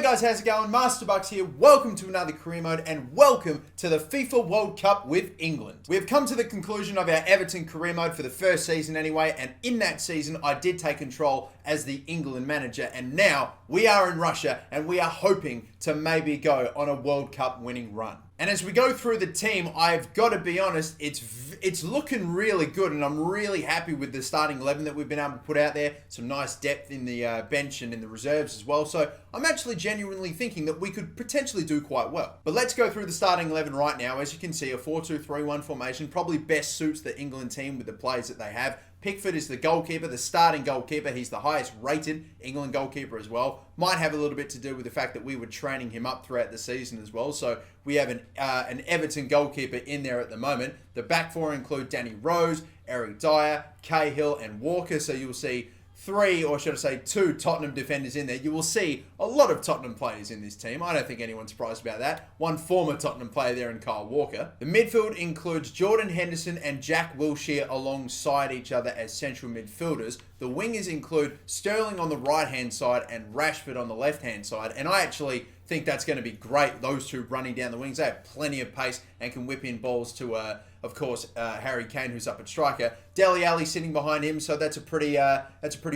guys, how's it going? MasterBucks here. Welcome to another career mode and welcome to the FIFA World Cup with England. We have come to the conclusion of our Everton career mode for the first season anyway, and in that season I did take control as the England manager, and now we are in Russia and we are hoping to maybe go on a World Cup winning run. And as we go through the team, I've got to be honest, it's looking really good, and I'm really happy with the starting 11 that we've been able to put out there. Some nice depth in the bench and in the reserves as well. So I'm actually genuinely thinking that we could potentially do quite well. But let's go through the starting 11 right now. As you can see, a 4-2-3-1 formation probably best suits the England team with the players that they have. Pickford is the goalkeeper, the starting goalkeeper. He's the highest rated England goalkeeper as well. Might have a little bit to do with the fact that we were training him up throughout the season as well. So we have an Everton goalkeeper in there at the moment. The back four include Danny Rose, Eric Dyer, Cahill and Walker. So you'll see two Tottenham defenders in there. You will see a lot of Tottenham players in this team. I don't think anyone's surprised about that. One former Tottenham player there in Kyle Walker. The midfield includes Jordan Henderson and Jack Wilshere alongside each other as central midfielders. The wingers include Sterling on the right-hand side and Rashford on the left-hand side. And I actually think that's going to be great, those two running down the wings. They have plenty of pace and can whip in balls to, of course, Harry Kane, who's up at striker. Dele Alli sitting behind him, so that's a pretty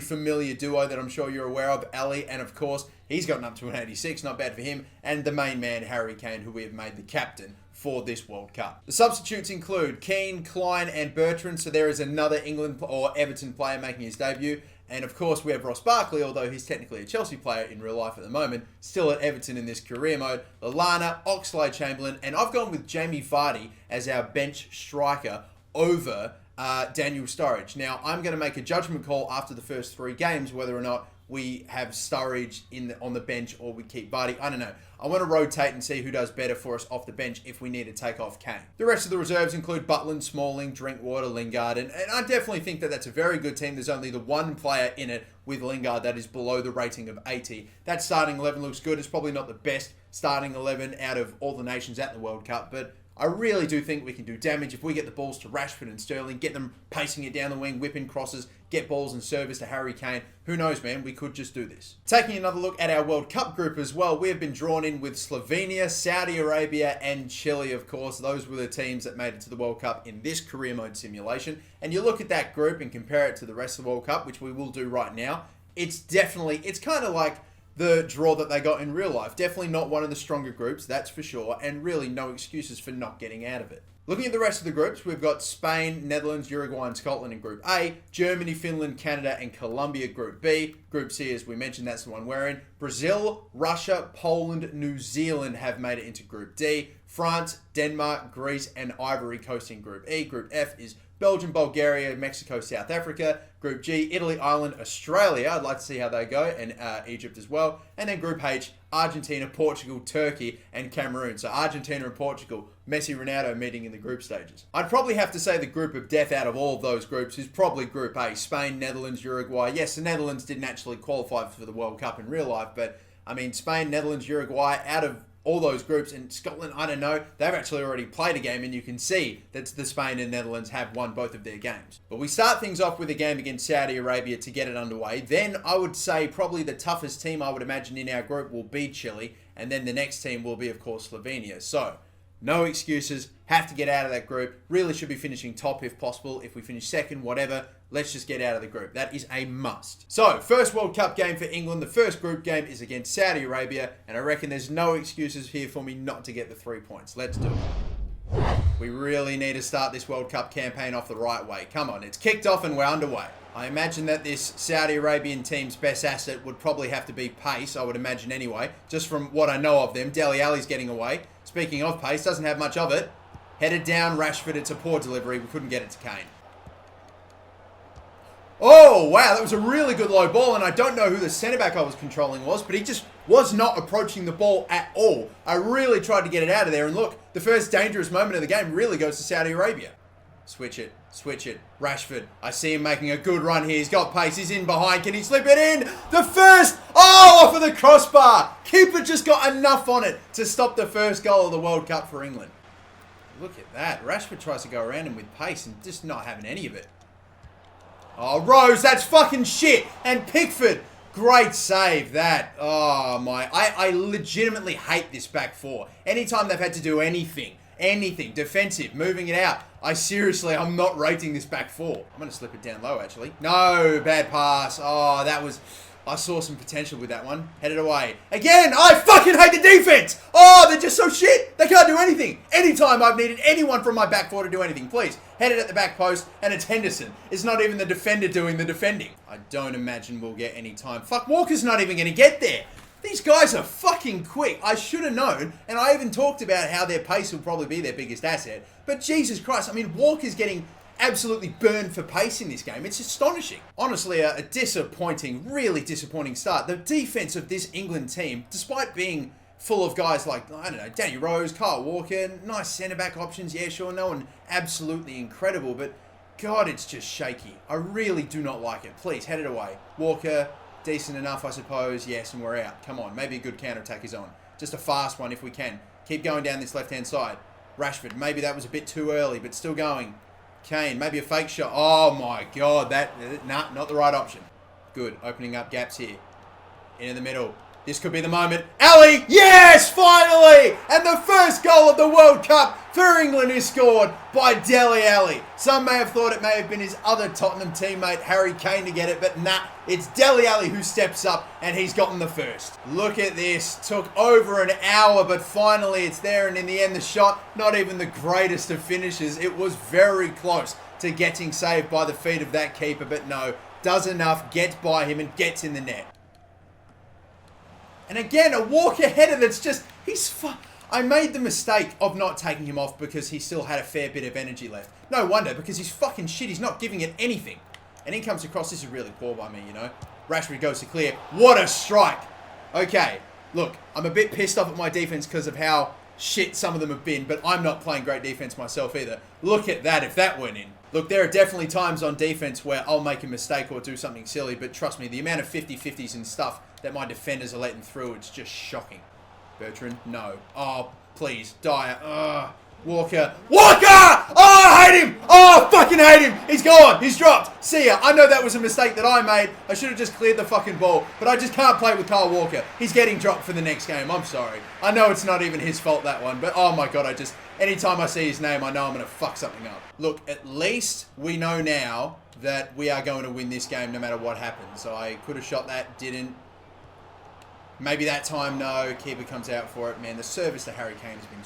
familiar duo that I'm sure you're aware of. Alli, and of course, he's gotten up to an 86, not bad for him. And the main man, Harry Kane, who we have made the captain for this World Cup. The substitutes include Keane, Klein, and Bertrand, so there is another England or Everton player making his debut. And of course, we have Ross Barkley, although he's technically a Chelsea player in real life at the moment, still at Everton in this career mode. Lallana, Oxlade-Chamberlain, and I've gone with Jamie Vardy as our bench striker over Daniel Sturridge. Now, I'm going to make a judgment call after the first three games whether or not we have Sturridge on the bench or we keep Vardy. I don't know. I want to rotate and see who does better for us off the bench if we need to take off Kane. The rest of the reserves include Butland, Smalling, Drinkwater, Lingard, and I definitely think that that's a very good team. There's only the one player in it with Lingard that is below the rating of 80. That starting 11 looks good. It's probably not the best starting 11 out of all the nations at the World Cup, but I really do think we can do damage if we get the balls to Rashford and Sterling, get them pacing it down the wing, whipping crosses, get balls and service to Harry Kane. Who knows, man? We could just do this. Taking another look at our World Cup group as well, we have been drawn in with Slovenia, Saudi Arabia, and Chile, of course. Those were the teams that made it to the World Cup in this career mode simulation. And you look at that group and compare it to the rest of the World Cup, which we will do right now. It's kind of like the draw that they got in real life. Definitely not one of the stronger groups, that's for sure, and really no excuses for not getting out of it. Looking at the rest of the groups, we've got Spain, Netherlands, Uruguay, and Scotland in Group A, Germany, Finland, Canada, and Colombia Group B. Group C, as we mentioned, that's the one we're in. Brazil, Russia, Poland, New Zealand have made it into Group D. France, Denmark, Greece, and Ivory Coast in Group E. Group F is Belgium, Bulgaria, Mexico, South Africa. Group G, Italy, Ireland, Australia. I'd like to see how they go, and Egypt as well. And then Group H, Argentina, Portugal, Turkey, and Cameroon. So Argentina and Portugal, Messi, Ronaldo meeting in the group stages. I'd probably have to say the group of death out of all of those groups is probably Group A. Spain, Netherlands, Uruguay. Yes, the Netherlands didn't actually qualify for the World Cup in real life, but I mean, Spain, Netherlands, Uruguay, out of all those groups, and Scotland, I don't know, they've actually already played a game, and you can see that the Spain and Netherlands have won both of their games. But we start things off with a game against Saudi Arabia to get it underway. Then I would say probably the toughest team I would imagine in our group will be Chile, and then the next team will be, of course, Slovenia. So, no excuses, have to get out of that group. Really should be finishing top if possible. If we finish second, whatever, let's just get out of the group. That is a must. So, first World Cup game for England. The first group game is against Saudi Arabia, and I reckon there's no excuses here for me not to get the 3 points. Let's do it. We really need to start this World Cup campaign off the right way. Come on, it's kicked off and we're underway. I imagine that this Saudi Arabian team's best asset would probably have to be pace, I would imagine anyway, just from what I know of them. Dele Alli's getting away. Speaking of pace, doesn't have much of it. Headed down, Rashford, it's a poor delivery. We couldn't get it to Kane. Oh, wow, that was a really good low ball, and I don't know who the centre-back I was controlling was, but he just was not approaching the ball at all. I really tried to get it out of there, and look, the first dangerous moment of the game really goes to Saudi Arabia. Switch it. Rashford, I see him making a good run here. He's got pace. He's in behind. Can he slip it in? The first! Oh, off of the crossbar. Keeper just got enough on it to stop the first goal of the World Cup for England. Look at that. Rashford tries to go around him with pace and just not having any of it. Oh, Rose, that's fucking shit. And Pickford. Great save, that. Oh, my. I legitimately hate this back four. Anytime they've had to do anything, defensive, moving it out, I'm not rating this back four. I'm going to slip it down low, actually. No, bad pass. Oh, that was... I saw some potential with that one. Headed away. Again, I fucking hate the defense. Oh, they're just so shit. They can't do anything. Anytime I've needed anyone from my back four to do anything, please. Head it at the back post, and it's Henderson. It's not even the defender doing the defending. I don't imagine we'll get any time. Fuck, Walker's not even going to get there. These guys are fucking quick. I should have known, and I even talked about how their pace will probably be their biggest asset. But Jesus Christ, I mean, Walker's getting absolutely burned for pace in this game. It's astonishing. Honestly, a disappointing, really disappointing start. The defense of this England team, despite being full of guys like, I don't know, Danny Rose, Kyle Walker, nice centre-back options, yeah, sure, no one absolutely incredible, but God, it's just shaky. I really do not like it. Please, head it away. Walker, decent enough, I suppose. Yes, and we're out. Come on, maybe a good counter-attack is on. Just a fast one if we can. Keep going down this left-hand side. Rashford, maybe that was a bit too early, but still going. Kane, maybe a fake shot. Oh my God, not the right option. Good, opening up gaps here. In the middle. This could be the moment. Ali, yes, finally! And the first goal of the World Cup for England is scored by Dele Alli. Some may have thought it may have been his other Tottenham teammate, Harry Kane, to get it, but nah, it's Dele Alli who steps up, and he's gotten the first. Look at this. Took over an hour, but finally it's there, and in the end, the shot, not even the greatest of finishes. It was very close to getting saved by the feet of that keeper, but no, does enough, gets by him, and gets in the net. And again, a Walker header that's just... I made the mistake of not taking him off because he still had a fair bit of energy left. No wonder, because he's fucking shit. He's not giving it anything. And he comes across. This is really poor by me, you know. Rashford goes to clear. What a strike. Okay, look, I'm a bit pissed off at my defense because of how shit some of them have been, but I'm not playing great defense myself either. Look at that if that went in. Look, there are definitely times on defense where I'll make a mistake or do something silly, but trust me, the amount of 50-50s and stuff that my defenders are letting through, it's just shocking. Bertrand, no. Oh, please. Dyer. Walker. Walker! Oh, I hate him! Oh, I fucking hate him! He's gone! He's dropped! See ya. I know that was a mistake that I made. I should have just cleared the fucking ball. But I just can't play with Kyle Walker. He's getting dropped for the next game. I'm sorry. I know it's not even his fault, that one. But oh my God, anytime I see his name, I know I'm going to fuck something up. Look, at least we know now that we are going to win this game no matter what happens. I could have shot that, didn't. Maybe that time, no. Keeper comes out for it. Man, the service to Harry Kane has been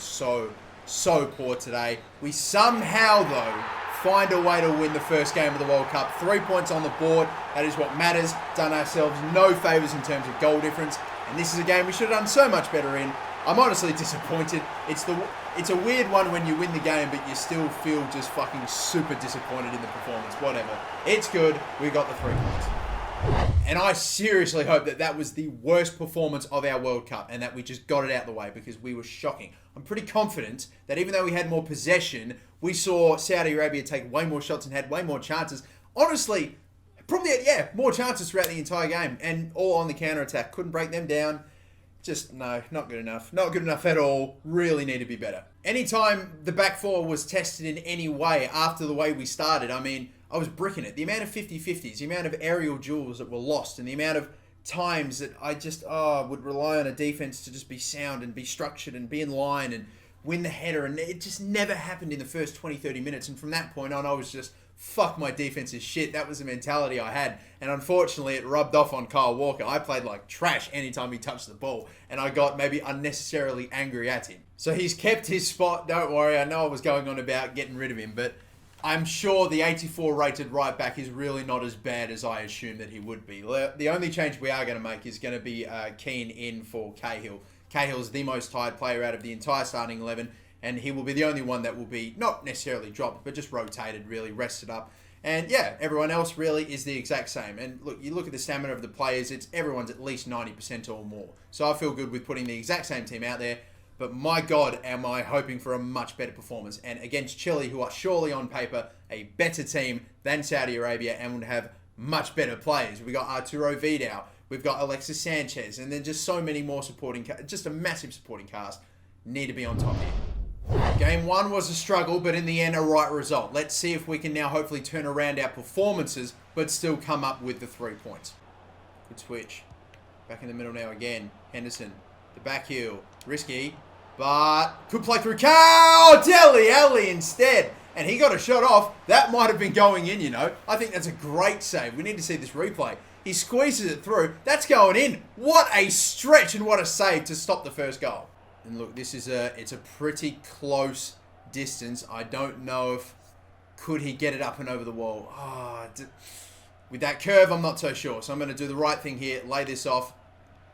so poor today. We somehow, though, find a way to win the first game of the World Cup. 3 points on the board. That is what matters. Done ourselves no favours in terms of goal difference. And this is a game we should have done so much better in. I'm honestly disappointed. It's a weird one when you win the game, but you still feel just fucking super disappointed in the performance. Whatever. It's good. We got the 3 points. And I seriously hope that that was the worst performance of our World Cup and that we just got it out the way because we were shocking. I'm pretty confident that even though we had more possession, we saw Saudi Arabia take way more shots and had way more chances. Honestly, probably, yeah, more chances throughout the entire game and all on the counter-attack. Couldn't break them down. Just, no, not good enough. Not good enough at all. Really need to be better. Anytime the back four was tested in any way after the way we started, I mean, I was bricking it. The amount of 50-50s, the amount of aerial duels that were lost, and the amount of times that I just would rely on a defense to just be sound and be structured and be in line and win the header. And it just never happened in the first 20-30 minutes. And from that point on, I was just, fuck, my defense is shit. That was the mentality I had. And unfortunately, it rubbed off on Kyle Walker. I played like trash anytime he touched the ball. And I got maybe unnecessarily angry at him. So he's kept his spot. Don't worry. I know I was going on about getting rid of him, but I'm sure the 84 rated right back is really not as bad as I assumed that he would be. The only change we are going to make is going to be Keane in for Cahill. Cahill's the most tired player out of the entire starting 11, and he will be the only one that will be not necessarily dropped, but just rotated, really rested up. And yeah, everyone else really is the exact same. And look, you look at the stamina of the players, everyone's at least 90% or more. So I feel good with putting the exact same team out there. But my God, am I hoping for a much better performance. And against Chile, who are surely on paper a better team than Saudi Arabia and would have much better players. We've got Arturo Vidal. We've got Alexis Sanchez. And then just so many more supporting, just a massive supporting cast. Need to be on top here. Game 1 was a struggle, but in the end, a right result. Let's see if we can now hopefully turn around our performances, but still come up with the 3 points. Good switch. Back in the middle now again. Henderson. The back heel. Risky. But could play through. Oh, Dele Alli instead. And he got a shot off. That might have been going in, you know. I think that's a great save. We need to see this replay. He squeezes it through. That's going in. What a stretch and what a save to stop the first goal. And look, this is it's a pretty close distance. I don't know if could he get it up and over the wall. With that curve, I'm not so sure. So I'm going to do the right thing here. Lay this off.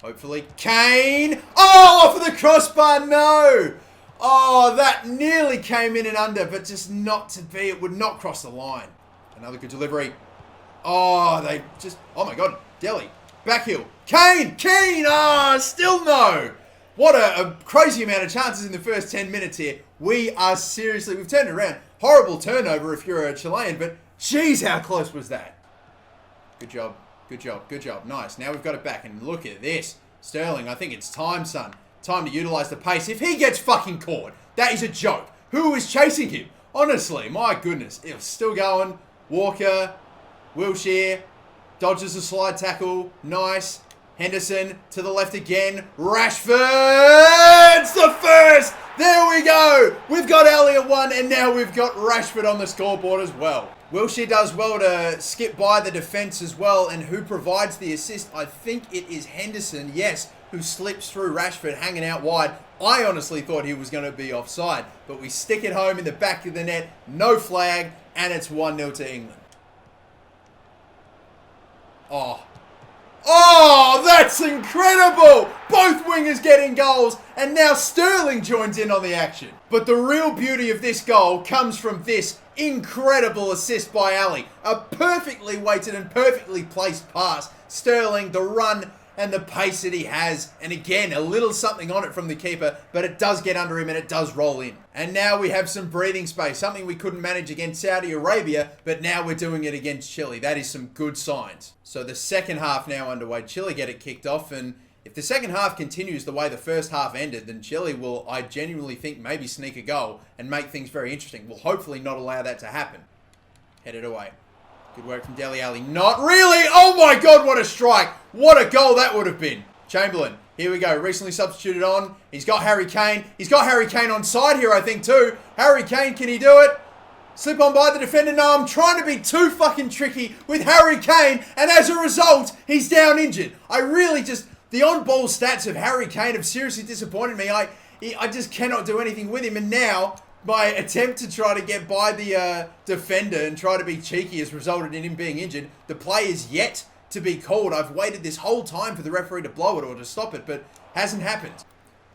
Hopefully. Kane. Oh, off of the crossbar. No. Oh, that nearly came in and under, but just not to be. It would not cross the line. Another good delivery. Oh, they just... Oh, my God. Dele. Back heel. Kane. Still no. What a crazy amount of chances in the first 10 minutes here. We are seriously... We've turned it around. Horrible turnover if you're a Chilean, but geez, how close was that? Good job. Good job. Good job. Nice. Now we've got it back, and look at this. Sterling, I think it's time, son. Time to utilize the pace. If he gets fucking caught, that is a joke. Who is chasing him? Honestly, my goodness. It's still going. Walker. Wilshere. Dodges a slide tackle. Nice. Henderson to the left again. Rashford! It's the first! There we go! We've got Elliott 1, and now we've got Rashford on the scoreboard as well. Wilshere does well to skip by the defence as well, and who provides the assist? I think it is Henderson, yes, who slips through Rashford, hanging out wide. I honestly thought he was going to be offside, but we stick it home in the back of the net, no flag, and it's 1-0 to England. Oh, that's incredible! Both wingers getting goals, and now Sterling joins in on the action. But the real beauty of this goal comes from this incredible assist by Ali. A perfectly weighted and perfectly placed pass. Sterling, the run and the pace that he has. And again, a little something on it from the keeper, but it does get under him and it does roll in. And now we have some breathing space, something we couldn't manage against Saudi Arabia, but now we're doing it against Chile. That is some good signs. So the second half now underway. Chile get it kicked off, and if the second half continues the way the first half ended, then Chile will, I genuinely think, maybe sneak a goal and make things very interesting. We'll hopefully not allow that to happen. Headed away. Good work from Dele Alli. Not really! Oh my God, what a strike! What a goal that would have been. Chamberlain, here we go. Recently substituted on. He's got Harry Kane. He's got Harry Kane on side here, I think, too. Harry Kane, can he do it? Slip on by the defender. No, I'm trying to be too fucking tricky with Harry Kane, and as a result, he's down injured. I really just... The on-ball stats of Harry Kane have seriously disappointed me. I just cannot do anything with him, and now... my attempt to try to get by the defender and try to be cheeky has resulted in him being injured. The play is yet to be called. I've waited this whole time for the referee to blow it or to stop it, but hasn't happened.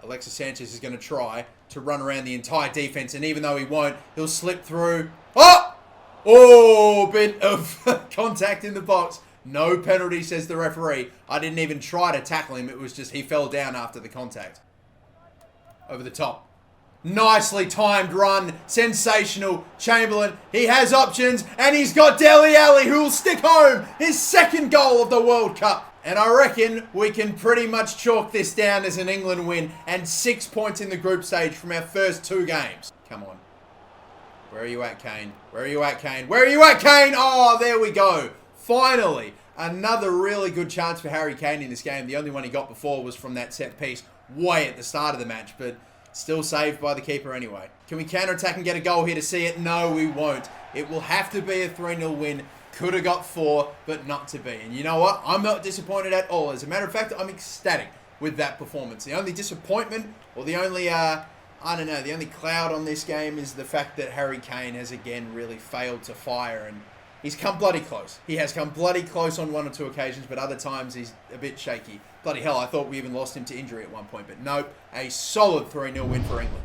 Alexis Sanchez is going to try to run around the entire defense, and even though he won't, he'll slip through. Oh, bit of contact in the box. No penalty, says the referee. I didn't even try to tackle him. It was just he fell down after the contact. Over the top. Nicely timed run. Sensational. Chamberlain, he has options, and he's got Dele Alli, who will stick home his second goal of the World Cup. And I reckon we can pretty much chalk this down as an England win and 6 points in the group stage from our first 2 games. Come on. Where are you at, Kane? Where are you at, Kane? Where are you at, Kane? Oh, there we go. Finally, another really good chance for Harry Kane in this game. The only one he got before was from that set piece way at the start of the match, but still saved by the keeper anyway. Can we counter-attack and get a goal here to see it? No, we won't. It will have to be a 3-0 win. Could have got 4, but not to be. And you know what? I'm not disappointed at all. As a matter of fact, I'm ecstatic with that performance. The only disappointment, or the only, I don't know, the only cloud on this game is the fact that Harry Kane has again really failed to fire, and he's come bloody close. He has come bloody close on 1 or 2 occasions, but other times he's a bit shaky. Bloody hell, I thought we even lost him to injury at one point, but nope. A solid 3-0 win for England.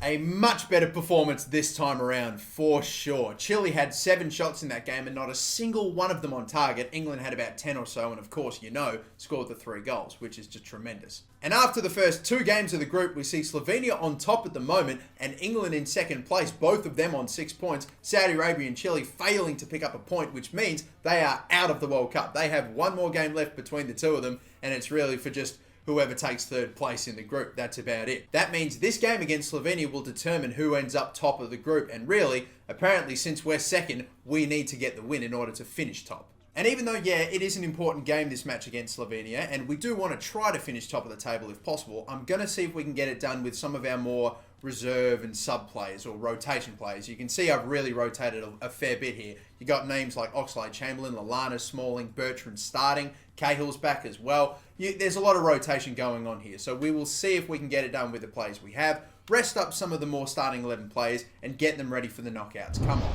A much better performance this time around, for sure. Chile had 7 shots in that game and not a single one of them on target. England had about 10 or so and, of course, you know, scored the 3 goals, which is just tremendous. And after the first 2 games of the group, we see Slovenia on top at the moment and England in second place, both of them on 6 points. Saudi Arabia and Chile failing to pick up a point, which means they are out of the World Cup. They have 1 more game left between the 2 of them, and it's really for just whoever takes 3rd place in the group. That's about it. That means this game against Slovenia will determine who ends up top of the group. And really, apparently, since we're second, we need to get the win in order to finish top. And even though, yeah, it is an important game, this match against Slovenia, and we do want to try to finish top of the table if possible, I'm going to see if we can get it done with some of our more reserve and sub players or rotation players. You can see I've really rotated a fair bit here. You got names like Oxlade-Chamberlain, Lallana, Smalling, Bertrand starting, Cahill's back as well. There's a lot of rotation going on here, so we will see if we can get it done with the players we have, rest up some of the more starting 11 players, and get them ready for the knockouts. Come on.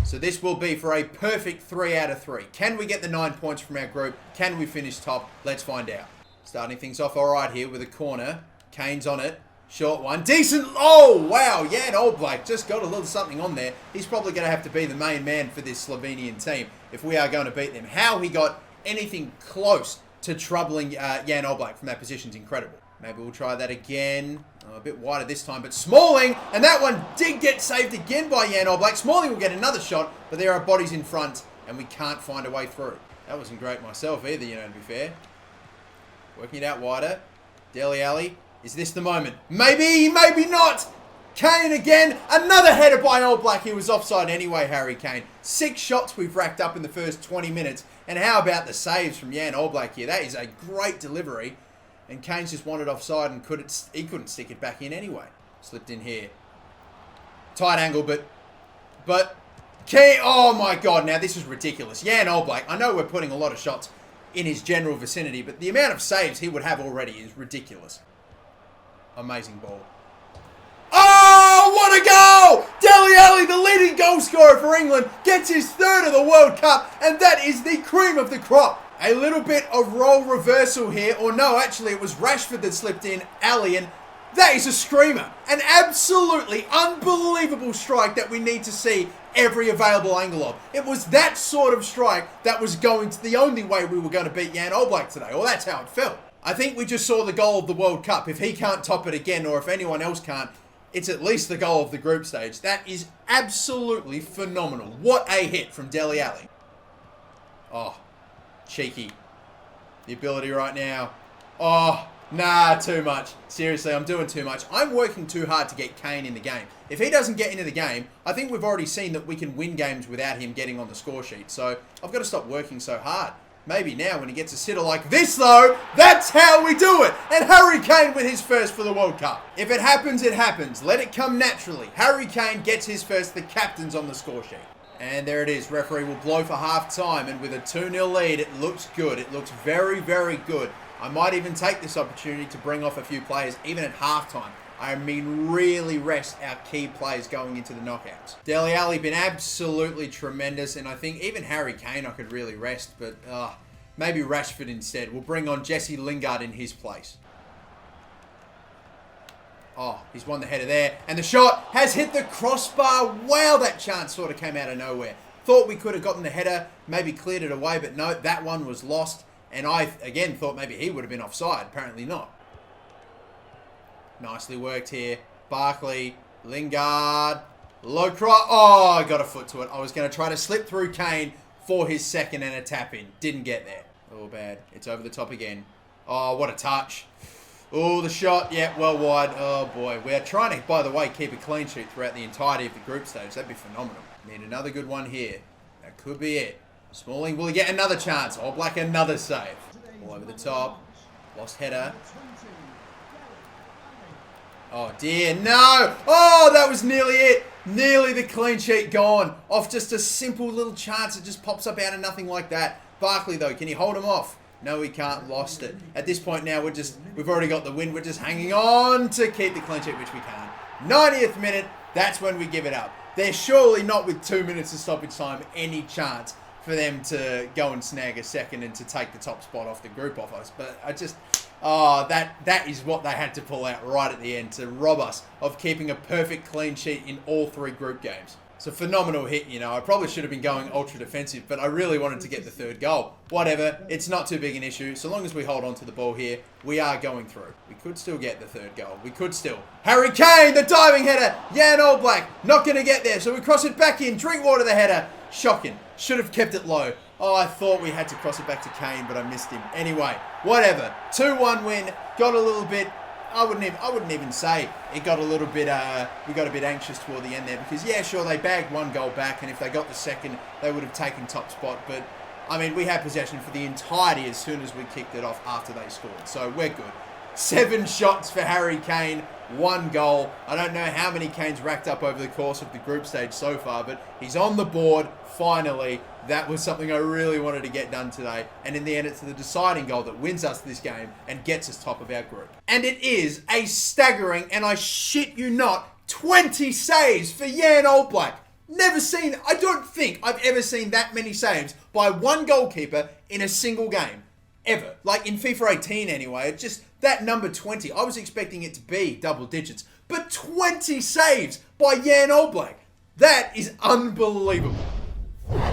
So this will be for a perfect 3 out of 3. Can we get the 9 points from our group? Can we finish top? Let's find out. Starting things off all right here with a corner. Kane's on it. Short one. Decent. Oh, wow. Jan Oblak just got a little something on there. He's probably going to have to be the main man for this Slovenian team if we are going to beat them. How he got anything close to troubling Jan Oblak from that position is incredible. Maybe we'll try that again. Oh, a bit wider this time, but Smalling, and that one did get saved again by Jan Oblak. Smalling will get another shot, but there are bodies in front, and we can't find a way through. That wasn't great myself either, you know, to be fair. Working it out wider. Dele Alli, is this the moment? Maybe, maybe not. Kane again, another header by Oblak. He was offside anyway, Harry Kane. 6 shots we've racked up in the first 20 minutes, and how about the saves from Jan Oblak here? That is a great delivery. And Kane's just wanted offside and he couldn't stick it back in anyway. Slipped in here. Tight angle, but Kane, oh my God, now this is ridiculous. Jan Oblak, I know we're putting a lot of shots in his general vicinity, but the amount of saves he would have already is ridiculous. Amazing ball. Oh, what a goal! Dele Alli, the leading goal scorer for England, gets his 3rd of the World Cup, and that is the cream of the crop. A little bit of role reversal here, or no, actually it was Rashford that slipped in, Alli, and that is a screamer. An absolutely unbelievable strike that we need to see every available angle of. It was that sort of strike that was going to the only way we were going to beat Jan Oblak today, or that's how it felt. I think we just saw the goal of the World Cup. If he can't top it again, or if anyone else can't, it's at least the goal of the group stage. That is absolutely phenomenal. What a hit from Dele Alli. Oh. Cheeky. The ability right now. Oh, nah, too much. Seriously, I'm doing too much. I'm working too hard to get Kane in the game. If he doesn't get into the game, I think we've already seen that we can win games without him getting on the score sheet. So I've got to stop working so hard. Maybe now when he gets a sitter like this, though, that's how we do it. And Harry Kane with his first for the World Cup. If it happens, it happens. Let it come naturally. Harry Kane gets his first. The captain's on the score sheet. And there it is. Referee will blow for half-time. And with a 2-0 lead, it looks good. It looks very, very good. I might even take this opportunity to bring off a few players, even at half-time. I mean, really rest our key players going into the knockouts. Dele Alli been absolutely tremendous. And I think even Harry Kane I could really rest. But maybe Rashford instead. We'll bring on Jesse Lingard in his place. Oh, he's won the header there. And the shot has hit the crossbar. Wow, that chance sort of came out of nowhere. Thought we could have gotten the header, maybe cleared it away, but no, that one was lost. And I, again, thought maybe he would have been offside. Apparently not. Nicely worked here. Barkley, Lingard, low cross. Oh, I got a foot to it. I was going to try to slip through Kane for his second and a tap in. Didn't get there. Oh, bad. It's over the top again. Oh, what a touch. Oh, the shot. Yeah, well wide. Oh, boy. We're trying to, by the way, keep a clean sheet throughout the entirety of the group stage. That'd be phenomenal. Need another good one here. That could be it. Smalling will get another chance. Oblak another save. All over the top. Lost header. Oh, dear. No. Oh, that was nearly it. Nearly the clean sheet gone. Off just a simple little chance. It just pops up out of nothing like that. Barkley, though, can he hold him off? No, we can't. Lost it. At this point now, we've already got the win. We're just hanging on to keep the clean sheet, which we can't. 90th minute, that's when we give it up. There's surely not, with 2 minutes of stoppage time, any chance for them to go and snag a second and to take the top spot off the group off us. But I just, that is what they had to pull out right at the end to rob us of keeping a perfect clean sheet in all 3 group games. It's a phenomenal hit, you know. I probably should have been going ultra defensive, but I really wanted to get the 3rd goal. Whatever, it's not too big an issue. So long as we hold on to the ball here, we are going through. We could still get the 3rd goal. We could still. Harry Kane, the diving header. Jan Oblak, not going to get there. So we cross it back in. Drinkwater the header. Shocking. Should have kept it low. Oh, I thought we had to cross it back to Kane, but I missed him. Anyway, whatever. 2-1 win. Got a little bit... I wouldn't even say it got a little bit, we got a bit anxious toward the end there because, yeah, sure, they bagged 1 goal back, and if they got the second, they would have taken top spot. But I mean, we had possession for the entirety as soon as we kicked it off after they scored. So we're good. 7 shots for Harry Kane, 1 goal. I don't know how many Kane's racked up over the course of the group stage so far, but he's on the board, finally. That was something I really wanted to get done today. And in the end, it's the deciding goal that wins us this game and gets us top of our group. And it is a staggering, and I shit you not, 20 saves for Jan Oblak. Never seen, I don't think I've ever seen that many saves by one goalkeeper in a single game. Ever. Like in FIFA 18 anyway. It's just that number 20. I was expecting it to be double digits. But 20 saves by Jan Oblak. That is unbelievable.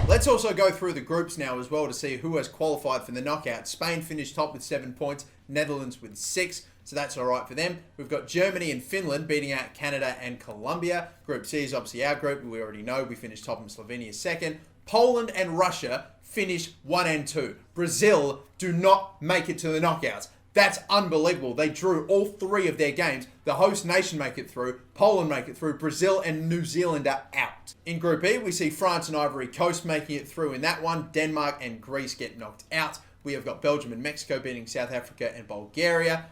Let's also go through the groups now as well to see who has qualified for the knockout. Spain finished top with 7 points. Netherlands with 6. So that's all right for them. We've got Germany and Finland beating out Canada and Colombia. Group C is obviously our group. We already know we finished top and Slovenia second. Poland and Russia finish 1 and 2. Brazil do not make it to the knockouts. That's unbelievable. They drew all 3 of their games. The host nation make it through. Poland make it through. Brazil and New Zealand are out. In Group E, we see France and Ivory Coast making it through in that one. Denmark and Greece get knocked out. We have got Belgium and Mexico beating South Africa and Bulgaria.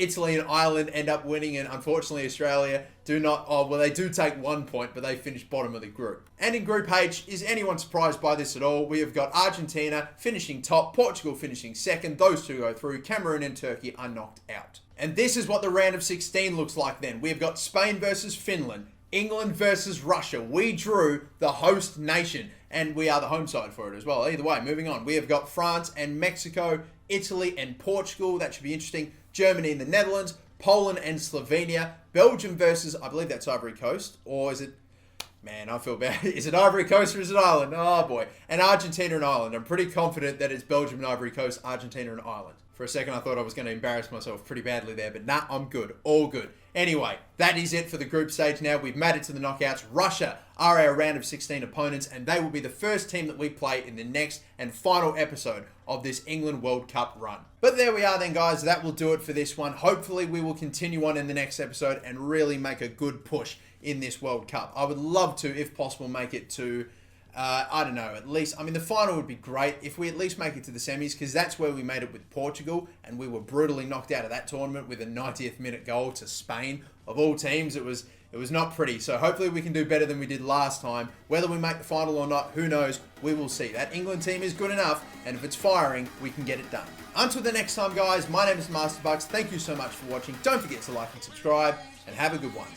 Italy and Ireland end up winning, and unfortunately Australia do not, they do take 1 point, but they finish bottom of the group. And in Group H, is anyone surprised by this at all? We have got Argentina finishing top, Portugal finishing second, those 2 go through, Cameroon and Turkey are knocked out. And this is what the round of 16 looks like then. We have got Spain versus Finland, England versus Russia. We drew the host nation, and we are the home side for it as well. Either way, moving on. We have got France and Mexico, Italy and Portugal. That should be interesting. Germany and the Netherlands, Poland and Slovenia, Belgium versus, I believe that's Ivory Coast, or is it, man, I feel bad. Is it Ivory Coast or is it Ireland? Oh boy. And Argentina and Ireland. I'm pretty confident that it's Belgium and Ivory Coast, Argentina and Ireland. For a second, I thought I was going to embarrass myself pretty badly there, but nah, I'm good. All good. Anyway, that is it for the group stage now. We've made it to the knockouts. Russia are our round of 16 opponents, and they will be the first team that we play in the next and final episode of this England World Cup run. But there we are then, guys. That will do it for this one. Hopefully, we will continue on in the next episode and really make a good push in this World Cup. I would love to, if possible, make it to I don't know, at least, I mean, the final would be great if we at least make it to the semis, because that's where we made it with Portugal, and we were brutally knocked out of that tournament with a 90th minute goal to Spain. Of all teams, it was not pretty. So hopefully we can do better than we did last time. Whether we make the final or not, who knows? We will see. That England team is good enough, and if it's firing, we can get it done. Until the next time, guys, my name is MasterBucks. Thank you so much for watching. Don't forget to like and subscribe, and have a good one.